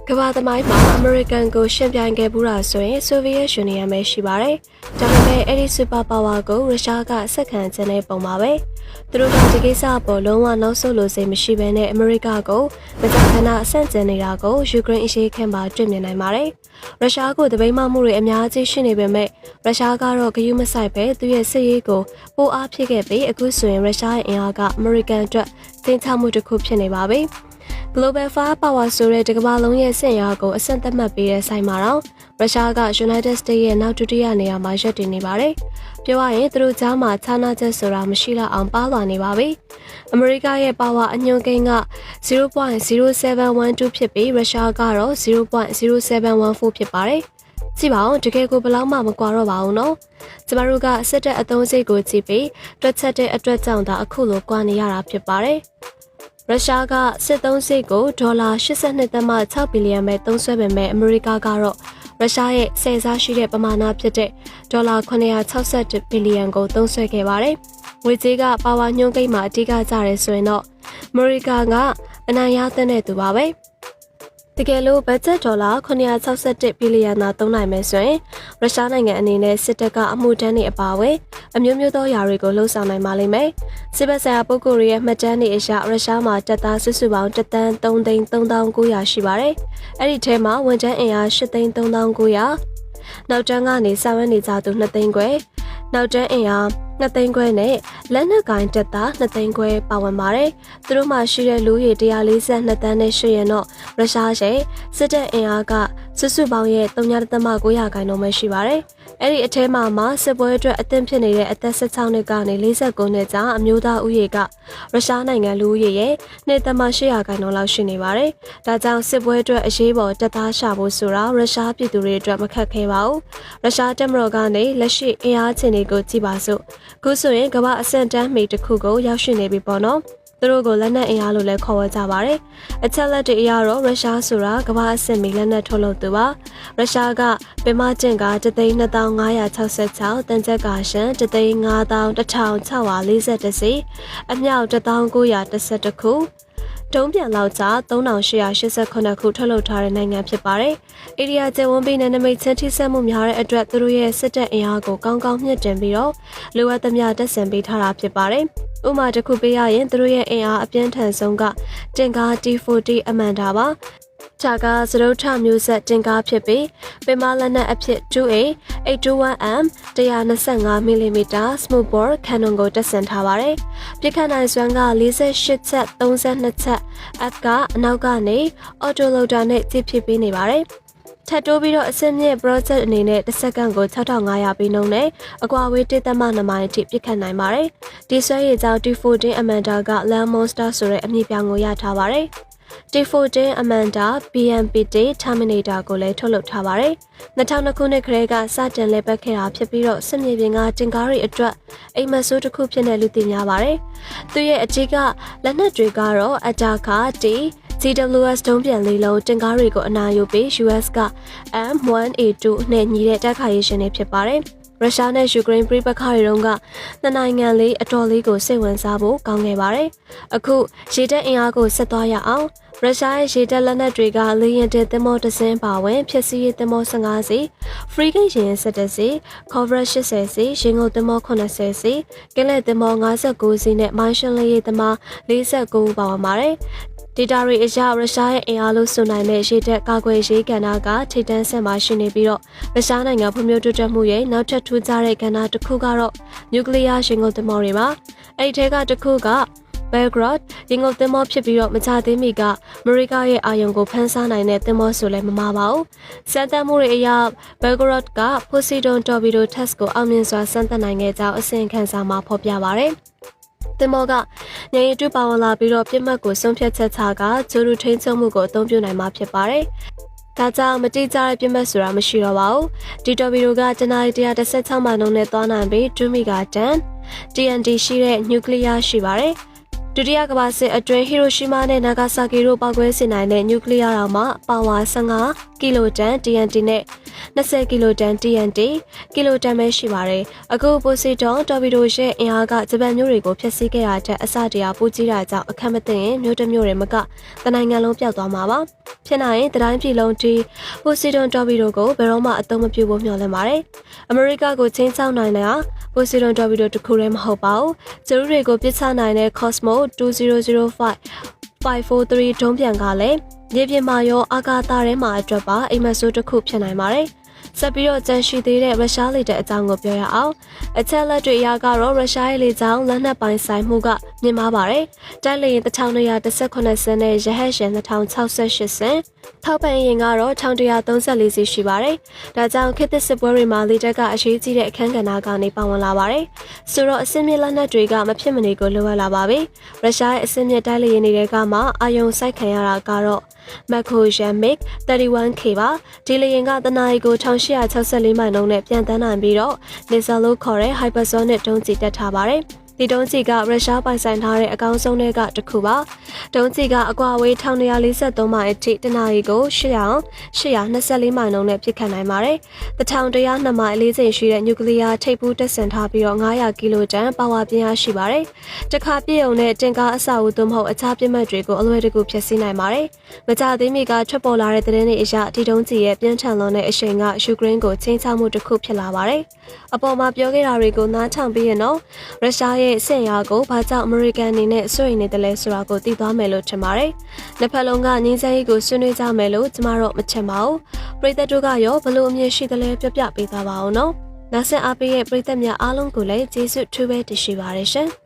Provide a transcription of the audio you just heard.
ကမ္ဘာသမိုင်းမှာအမေရိကန်ကိုရှင်ပြိုင်ခဲ့ဘူးတာဆိုရင်ဆိုဗီယက်ယူနီယံပဲရှိပါတယ်။ဒါပေမဲ့အဲ့ဒီစူပါပါဝါကိုရုရှားကဆက်ခံခြင်းနဲ့ပုံပါပဲ။သူတို့ကဒီကိစ္စပေါ်လုံးဝနောက်ဆုတ်လို့စိတ်မရှိဘဲနဲ့အမေရိကကိုမကြာခဏအဆန့်ကျင်နေတာကိုယူကရိန်းအရေးခင်းမှာတွေ့မြင်နိုင်ပါတယ်။ရုရှားကိုတပိတ်မှမှုတွေအများကြီးရှိနေပေမဲ့ရုရှားကတော့ဂရုမစိုက်ပဲသူရဲ့စစ်ရေးကိုပိုအားဖြစ်ခဲ့ပြီးအခုဆိုရင်ရုရှားရဲ့အင်အားကအမေရိကန်အတွက်တင်ချမှုတစ်ခုဖြစ်နေပါပြီ။ Global Firepower ဆိုတဲ့တကမ္ဘာလုံးရဲ့စစ်ရာကိုအဆင့်သတ်မှတ်ပေးတဲ့ဆိုင်မှာတော့ရုရှားက United States ရဲ့နောက်ဒုတိယနေရာမှာရပ်တည်နေပါတယ်။ပြောရရင်သူတို့ကြားမှာခြားနားချက်ဆိုတာမရှိတော့အောင်ပါလာနေပါပြီ။အမေရိကရဲ့ power အညွှန်းကိန်းက 0.0712 ဖြစ်ပြီးရုရှားကတော့ 0.0714 ဖြစ်ပါတယ်။ကြည့်ပါဦးတကယ်ကိုဘယ်လောက်မှမကွာတော့ပါဘူးနော်။ကျမတို့ကစစ်တပ်အသုံးစိတ်ကိုကြည့်ပြီးတွက်ချက်တဲ့အတွက်ကြောင့်ဒါအခုလိုကွာနေရတာဖြစ်ပါတယ်။ရုရှားကစစ်သုံးစိတ်ကိုဒေါ်လာ82.6 ဘီလီယံပဲသုံးစွဲပေမဲ့အမေရိကကတော့ရုရှားရဲ့ဆယ်စားရှိတဲ့ပမာဏဖြစ်တဲ့ဒေါ်လာ961ဘီလီယံကိုသုံးစွဲခဲ့ပါတယ်။ငွေကြေးကပါဝါညွှန်းကိန်းမှာအဓိကကျတယ်ဆိုရင်တော့အမေရိကကအနိုင်ရတဲ့သူပါပဲ။တကယ်လို့ဘတ်ဂျက်ဒေါ်လာ961ဘီလီယံသာသုံးနိုင်မယ်ဆိုရင်ရုရှားနိုင်ငံအနေနဲ့စစ်တပ်ကအမှုတန်းတွေအပါအဝင်အမျိုးမျိုးသောຢာတွေကိုလှုံ့ဆော်နိုင်ပါလိမ့်မယ်။စစ်ဘက်ဆိုင်ရာပုဂ္ဂိုလ်ရဲ့မှတ်တမ်းတွေအရရုရှားမှာတပ်သားစုစုပေါင်း1,339,000ရှိပါတယ်။အဲ့ဒီထဲမှာဝန်ထမ်းအင်အား8,39,000နောက်တန်းကနေစာဝတ်နေကြသူ2သိန်းခွဲနောက်တန်းအင်အား2သိန်းခွဲနဲ့လက်နက်ကိုင်တပ်သား2သိန်းခွဲပါဝင်ပါတယ်။သူတို့မှရှိတဲ့လူရေ142တန်းနဲ့ရှိရင်တော့ရုရှားရဲ့စစ်တပ်အင်အားကစုစုပေါင်းရဲ့3.9%ခန့်တော့မှရှိပါတယ်။အဲ့ဒီအထဲမှာစစ်ပွဲအတွက်အသင့်ဖြစ်နေတဲ့အသက်16နှစ်ကနေ49နှစ်ကြာအမျိုးသားဦးရေကရုရှားနိုင်ငံလူဦးရေရဲ့2.8%ခန့်တော့လောက်ရှိနေပါတယ်။ဒါကြောင့်စစ်ပွဲအတွက်အရေးပေါ်တပ်သားရှာဖို့ဆိုတာရုရှားပြည်သူတွေအတွက်မခက်ခဲပါဘူး။ရုရှားတပ်မတော်ကနေလက်ရှိအင်အားချင်းတွေကိုကြည့်ပါစို့။ခုဆိုရင်ကမ္ဘာအဆင့်တန်းမိတစ်ခုကိုရောက်ရှိနေပြီပေါ့နော်။သူတို့ကိုလက်နက်အင်အားလို့လည်းခေါ်ဝေါ်ကြပါတယ်။အချက်လက်တွေအရတော့ရုရှားဆိုတာကမ္ဘာအဆင့်မီလက်နက်ထုတ်လုပ်သူပါ။ရုရှားကပင်မကျင့်က1,2566တန်ချက်ကရှန်1,51,641စီအမြောက်1,912ခုတုံးပြန်လောက်ကြ3,889ခုထုတ်လုပ်ထားတဲ့နိုင်ငံဖြစ်ပါတယ်။အိန္ဒိယကျယ်ဝန်းပြီးနယ်နိမိတ်ချင်းထိစပ်မှုများတဲ့အတွက်သူတို့ရဲ့စစ်တပ်အင်အားကိုကောင်းကောင်းမြင့်တင်ပြီးတော့လိုအပ်သမျှတပ်ဆင်ပေးထားတာဖြစ်ပါတယ်။ဥပမာတစ်ခုပေးရရင်သူတို့ရဲ့အင်အားအပြင်းထန်ဆုံးကတင်ကား T40 အမန်တာပါ။ဒါကစရုပ်ထမျိုးဆက်တင်ကားဖြစ်ပြီးပင်မလက်နက်အဖြစ် 2A 821M 125mm smooth bore cannon ကိုတပ်ဆင်ထားပါတယ်။ပြစ်ခတ်နိုင်စွမ်းက48ချက်32ချက် F ကအနောက်ကနေ auto loader နဲ့ကြည့်ဖြစ်ပေးနေပါတယ်။ထပ်တိုးပြီးတော့အစင်းမြင့် project အနေနဲ့တစ်စက္ကန့်ကို6500ပြီးနှုန်းနဲ့အကွာဝေး1.2မိုင်အထိပြစ်ခတ်နိုင်ပါတယ်။ဒီဆွဲရည်ကြောင့် T14 Amanda က Land Monster ဆိုတဲ့အမည်ပြောင်းကိုရထားပါတယ်။ T14 Amanda BMPT Terminator ကိုလည်းထုတ်လုပ်ထားပါတယ်။2002ခုနှစ်ခရဲကစတင်လည်ပတ်ခဲ့တာဖြစ်ပြီးတော့စစ်မြေပြင်ကတင်ကားတွေအတွက်အိမ်မက်ဆိုးတစ်ခုဖြစ်နေလူသိများပါတယ်။သူရဲ့အကြီးကလက်နက်တွေကတော့ Ataka T GWS ဒုံးပြန်လေးလုံးတင်ကားတွေကိုအနာယူပြီး US က M1A2 နဲ့ညီတဲ့တိုက်ခိုက်ရေးရှင်တွေဖြစ်ပါတယ်။ရုရှားနဲ့ယူကရိန်းပြည်ပခါတွေတုန်းကနှစ်နိုင်ငံလေးအတော်လေးကိုစိတ်ဝင်စားဖို့ကောင်းခဲ့ပါတယ်။အခုရေတပ်အင်အားကိုဆက်သွားရအောင်ရုရှားရဲ့ရေတပ်လက်နက်တွေကလေယာဉ်တင်သင်္ဘောတစ်စင်းပါဝင်ဖြစ်စီရေးသင်္ဘော15စီ frigate ယာဉ်17စီ corvette 80စီရင်ငုပ်သင်္ဘော80စီကင်းလက်သင်္ဘော59စီနဲ့မိုင်းရှင်လေးသမား49ဦးပါဝင်ပါတယ်။ဒေတာတွေအရရုရှားရဲ့အင်အားလို့ဆိုနိုင်တဲ့ရေတပ်ကာကွယ်ရေးကဏ္ဍကထိပ်တန်းဆက်မှာရှိနေပြီးတော့ရုရှားနိုင်ငံဖွံ့ဖြိုးတိုးတက်မှုရဲ့နောက်ထပ်ထူးခြားတဲ့ကဏ္ဍတစ်ခုကတော့နျူကလ িয়ার ရင်ငုပ်သင်္ဘောတွေပါအဲ့ဒီထဲကတစ်ခုကBelgrade ရင်ငုပ်သင်္ဘောဖြစ်ပြီးတော့မကြသေးမီကအမေရိကရဲ့အာရုံကိုဖန်ဆားနိုင်တဲ့သင်္ဘောဆိုလည်းမမှားပါဘူး။စမ်းသပ်မှုတွေအရ Belgrade က Poseidon Torpedo Test ကိုအောင်မြင်စွာစမ်းသပ်နိုင်ခဲ့ကြောင်းအစီရင်ခံစာမှာဖော်ပြပါရယ်။သင်္ဘောကညရင်တူပါဝင်လာပြီးတော့ပြစ်မှတ်ကိုဆုံးဖြတ်ချက်ချကဂျိုရူထိန်းချုပ်မှုကိုအသုံးပြုနိုင်မှာဖြစ်ပါတယ်။ဒါကြောင့်မတိကျတဲ့ပြစ်မှတ်ဆိုတာမရှိတော့ပါဘူး။ဒီတော်ပီဒိုကတနအီ116မိုင်နှုန်းနဲ့သွားနိုင်ပြီး2မီဂါတန် TNT ရှိတဲ့နျူကလ িয়ার ရှိပါတယ်။ဒုတိယကမ္ဘာစစ်အတွင်းဟီရိုရှီမာနဲ့နာဂါဆာကီတို့ပောက်ကွဲစေနိုင်တဲ့နျူကလ িয়ার တော်မှာပါဝါ15 ကီ ကီလိုတန် TNT နဲ့20ကီလိုတန် TNT ကီလိုတန်ပဲရှိပါတယ်အခုပိုစီတွန်တော်ပီဒိုရဲ့အင်အားကဂျပန်မျိုးတွေကိုဖျက်ဆီးခဲ့ရတဲ့အစတရာပူကြီးတာကြောင့်အခက်မသိရင်မျိုးတစ်မျိုးတွေမကတနိုင်ငံလုံးပျောက်သွားမှာပါဖြစ်နိုင်ရင်တိုင်းပြည်လုံးတီပိုစီတွန်တော်ပီဒိုကိုဘယ်တော့မှအသုံးမပြုဖို့မျှော်လင့်ပါတယ်အမေရိကကိုချင်းချောင်းနိုင်တဲ့ပိုစီတွန်တော်ပီဒိုတစ်ခုတည်းမဟုတ်ပါဘူးကျူတွေကိုပစ်ချနိုင်တဲ့ Cosmo 2005 543 ဒုံးပြန်ကလည်းမြေပြင်မှာရောအာကာသထဲမှာအတွက်ပါအိမ်မက်ဆိုးတစ်ခုဖြစ်နိုင်ပါတယ်ဆက်ပြီးတော့ကြန့်ရှိသေးတဲ့ရုရှားလေတပ်အကြောင်းကိုပြောရအောင်အချက်လက်တွေအရကတော့ရုရှားရဲ့လေကြောင်းလက်နက်ပိုင်ဆိုင်မှုကမြင့်မားပါတယ်တိုက်လေယာဉ်1218စင်းနဲ့ရဟတ်ယာဉ်2068စင်းထောက်ပံ့ရင်ကတော့1134စီရှိပါတယ်ဒါကြောင့်ခေတ်သစ်စစ်ပွဲတွေမှာလေတပ်ကအရေးကြီးတဲ့အခန်းကဏ္ဍကနေပါဝင်လာပါတယ်ဆိုတော့အစင်းမြင့်လက်နက်တွေကမဖြစ်မနေကိုလိုအပ်လာပါပြီရုရှားရဲ့အစင်းမြင့်တိုက်လေယာဉ်တွေကမှအာယုံစိုက်ခံရတာကတော့Mako Yamik 31K ပါဒီလေယာဉ်ကတနအီကို1864မိုင်နှုန်းနဲ့ပြန်တန်းနိုင်ပြီးတော့ laser လို့ခေါ်တဲ့ hypersonic ဒုံးကျည်တက်ထားပါတယ်ဒီဒုံးကျည်ကရုရှားပိုင်ဆိုင်ထားတဲ့အကောင်းဆုံးတွေကတစ်ခုပါဒုံးကျည်ကအကွာအဝေး1243မိုင်အထိတနအီကို824မိုင်နှုန်းနဲ့ပစ်ခတ်နိုင်ပါတယ်1102မိုင်4ချိန်ရှိတဲ့နျူကလ িয়ার ထိပ်ဖူးတပ်ဆင်ထားပြီးတော့900ကီလိုတန်ပါဝါပြင်းအားရှိပါတယ်တခါပြည့်ုံနဲ့တင်ကားအဆောက်အဦသို့မဟုတ်အခြားပြစ်မှတ်တွေကိုအလွယ်တကူဖျက်ဆီးနိုင်ပါတယ်မကြသေးမီကထွက်ပေါ်လာတဲ့သတင်းတွေအရဒီဒုံးကျည်ရဲ့ပြင်းထန်လွန်တဲ့အရှိန်ကယူကရိန်းကိုချင်းချောက်မှုတစ်ခုဖြစ်လာပါတယ်အပေါ်မှာပြောခဲ့တာတွေကိုနားထောင်ပြီးရင်တော့ရုရှားရဲ့ဆင်ရာကိုဘာကြောင့်အမေရိကန်အနေနဲ့စိုးရိမ်နေတယ်လဲဆိုတာကိုသိသွားမယ်လို့ထင်ပါတယ်။နှစ်ဖက်လုံးကငြင်းဆန်ရေးကိုဆွေးနွေးကြမယ်လို့ကျမတို့မထင်ပါဘူး။ပရိသတ်တို့ကရောဘလို့အမြင်ရှိတယ်လဲပြပြပေးသွားပါအောင်နော်။နောက်ဆက်အားပေးရဲ့ပရိသတ်များအားလုံးကိုလည်းကျေးဇူးထူးပဲတင်ရှိပါရရှင်။